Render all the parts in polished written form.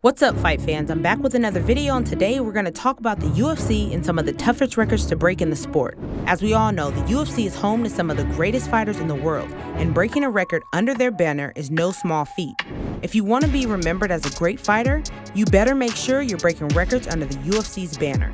What's up, fight fans? I'm back with another video, and today we're going to talk about the UFC and some of the toughest records to break in the sport. As we all know, the UFC is home to some of the greatest fighters in the world, and breaking a record under their banner is no small feat. If you want to be remembered as a great fighter, you better make sure you're breaking records under the UFC's banner.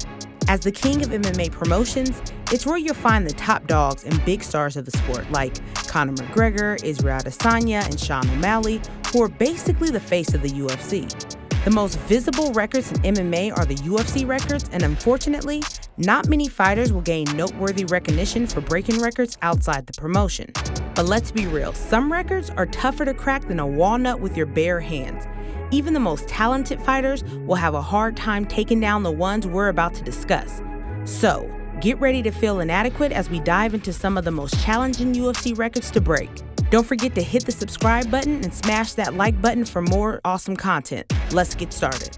As the king of MMA promotions, it's where you'll find the top dogs and big stars of the sport like Conor McGregor, Israel Adesanya, and Sean O'Malley, who are basically the face of the UFC. The most visible records in MMA are the UFC records, and unfortunately, not many fighters will gain noteworthy recognition for breaking records outside the promotion. But let's be real, some records are tougher to crack than a walnut with your bare hands. Even the most talented fighters will have a hard time taking down the ones we're about to discuss. So, get ready to feel inadequate as we dive into some of the most challenging UFC records to break. Don't forget to hit the subscribe button and smash that like button for more awesome content. Let's get started.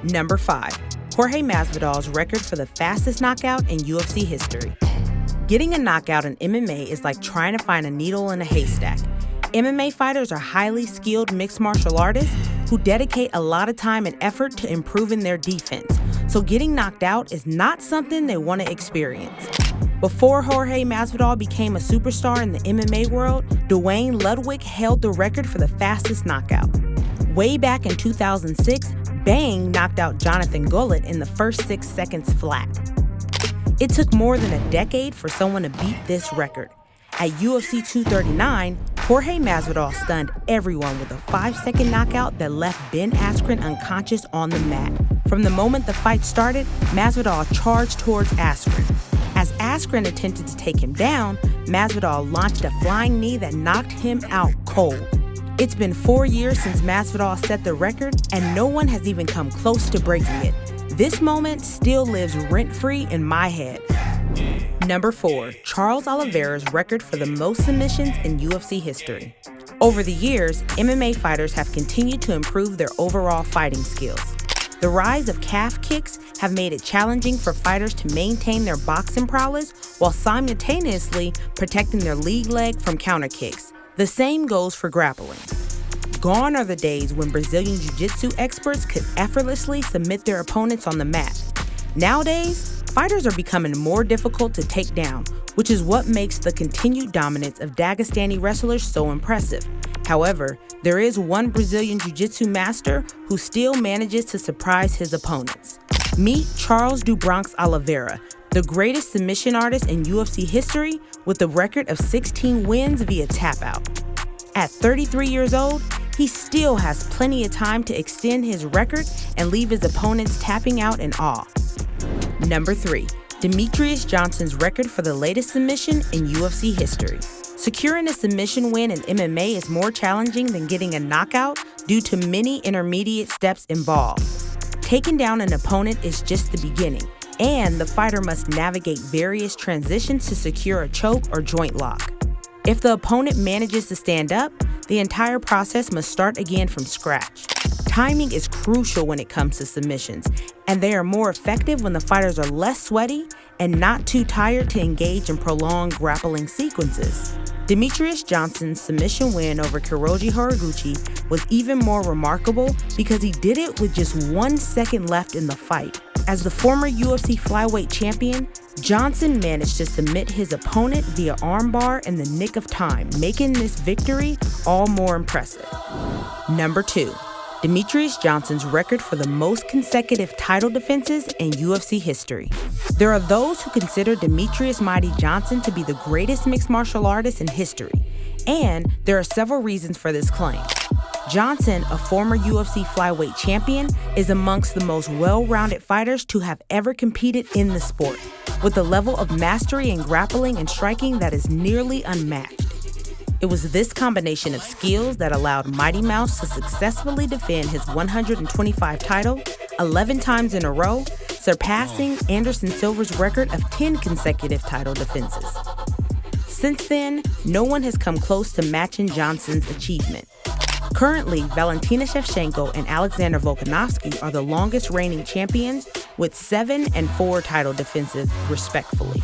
Number 5. Jorge Masvidal's record for the fastest knockout in UFC history. Getting a knockout in MMA is like trying to find a needle in a haystack. MMA fighters are highly skilled mixed martial artists who dedicate a lot of time and effort to improving their defense, so getting knocked out is not something they want to experience. Before Jorge Masvidal became a superstar in the MMA world, Dwayne Ludwig held the record for the fastest knockout. Way back in 2006, Bang knocked out Jonathan Gullett in the first 6 seconds flat. It took more than a decade for someone to beat this record. At UFC 239, Jorge Masvidal stunned everyone with a 5-second knockout that left Ben Askren unconscious on the mat. From the moment the fight started, Masvidal charged towards Askren. As Askren attempted to take him down, Masvidal launched a flying knee that knocked him out cold. It's been 4 years since Masvidal set the record, and no one has even come close to breaking it. This moment still lives rent-free in my head. Number 4. Charles Oliveira's record for the most submissions in UFC history. Over the years, MMA fighters have continued to improve their overall fighting skills. The rise of calf kicks have made it challenging for fighters to maintain their boxing prowess while simultaneously protecting their lead leg from counter kicks. The same goes for grappling. Gone are the days when Brazilian Jiu-Jitsu experts could effortlessly submit their opponents on the mat. Nowadays, fighters are becoming more difficult to take down, which is what makes the continued dominance of Dagestani wrestlers so impressive. However, there is one Brazilian Jiu-Jitsu master who still manages to surprise his opponents. Meet Charles "Do Bronx" Oliveira, the greatest submission artist in UFC history with a record of 16 wins via tap-out. At 33 years old, he still has plenty of time to extend his record and leave his opponents tapping out in awe. Number 3. Demetrious Johnson's record for the latest submission in UFC history. Securing a submission win in MMA is more challenging than getting a knockout due to many intermediate steps involved. Taking down an opponent is just the beginning, and the fighter must navigate various transitions to secure a choke or joint lock. If the opponent manages to stand up, the entire process must start again from scratch. Timing is crucial when it comes to submissions, and they are more effective when the fighters are less sweaty and not too tired to engage in prolonged grappling sequences. Demetrious Johnson's submission win over Kyoji Horiguchi was even more remarkable because he did it with just 1 second left in the fight. As the former UFC flyweight champion, Johnson managed to submit his opponent via armbar in the nick of time, making this victory all more impressive. Number 2. Demetrious Johnson's record for the most consecutive title defenses in UFC history. There are those who consider Demetrious "Mighty" Johnson to be the greatest mixed martial artist in history, and there are several reasons for this claim. Johnson, a former UFC flyweight champion, is amongst the most well-rounded fighters to have ever competed in the sport, with a level of mastery in grappling and striking that is nearly unmatched. It was this combination of skills that allowed Mighty Mouse to successfully defend his 125 title 11 times in a row, surpassing Anderson Silva's record of 10 consecutive title defenses. Since then, no one has come close to matching Johnson's achievement. Currently, Valentina Shevchenko and Alexander Volkanovski are the longest reigning champions with 7 and 4 title defenses, respectively.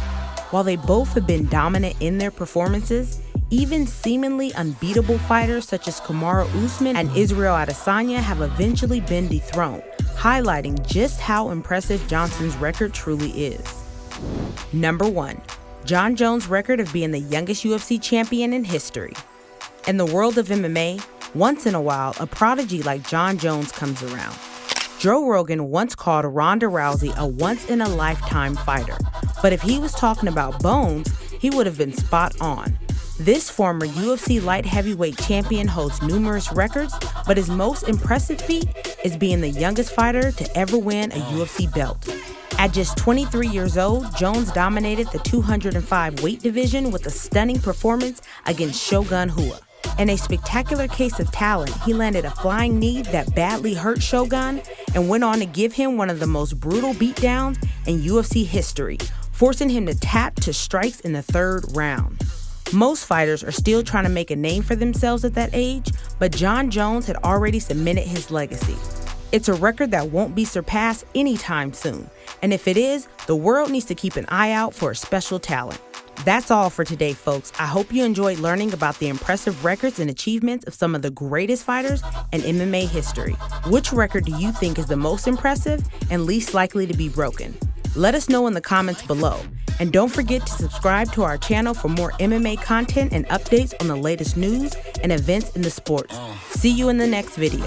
While they both have been dominant in their performances, Even seemingly unbeatable fighters such as Kamaru Usman and Israel Adesanya have eventually been dethroned, highlighting just how impressive Johnson's record truly is. Number 1. Jon Jones' record of being the youngest UFC champion in history. In the world of MMA, once in a while, a prodigy like Jon Jones comes around. Joe Rogan once called Ronda Rousey a once-in-a-lifetime fighter, but if he was talking about bones, he would have been spot on. This former UFC light heavyweight champion holds numerous records, but his most impressive feat is being the youngest fighter to ever win a UFC belt. At just 23 years old, Jones dominated the 205 weight division with a stunning performance against Shogun Rua. In a spectacular case of talent, he landed a flying knee that badly hurt Shogun and went on to give him one of the most brutal beatdowns in UFC history, forcing him to tap to strikes in the 3rd round. Most fighters are still trying to make a name for themselves at that age, but Jon Jones had already cemented his legacy. It's a record that won't be surpassed anytime soon, and if it is, the world needs to keep an eye out for a special talent. That's all for today, folks. I hope you enjoyed learning about the impressive records and achievements of some of the greatest fighters in MMA history. Which record do you think is the most impressive and least likely to be broken? Let us know in the comments below. And don't forget to subscribe to our channel for more MMA content and updates on the latest news and events in the sport. See you in the next video.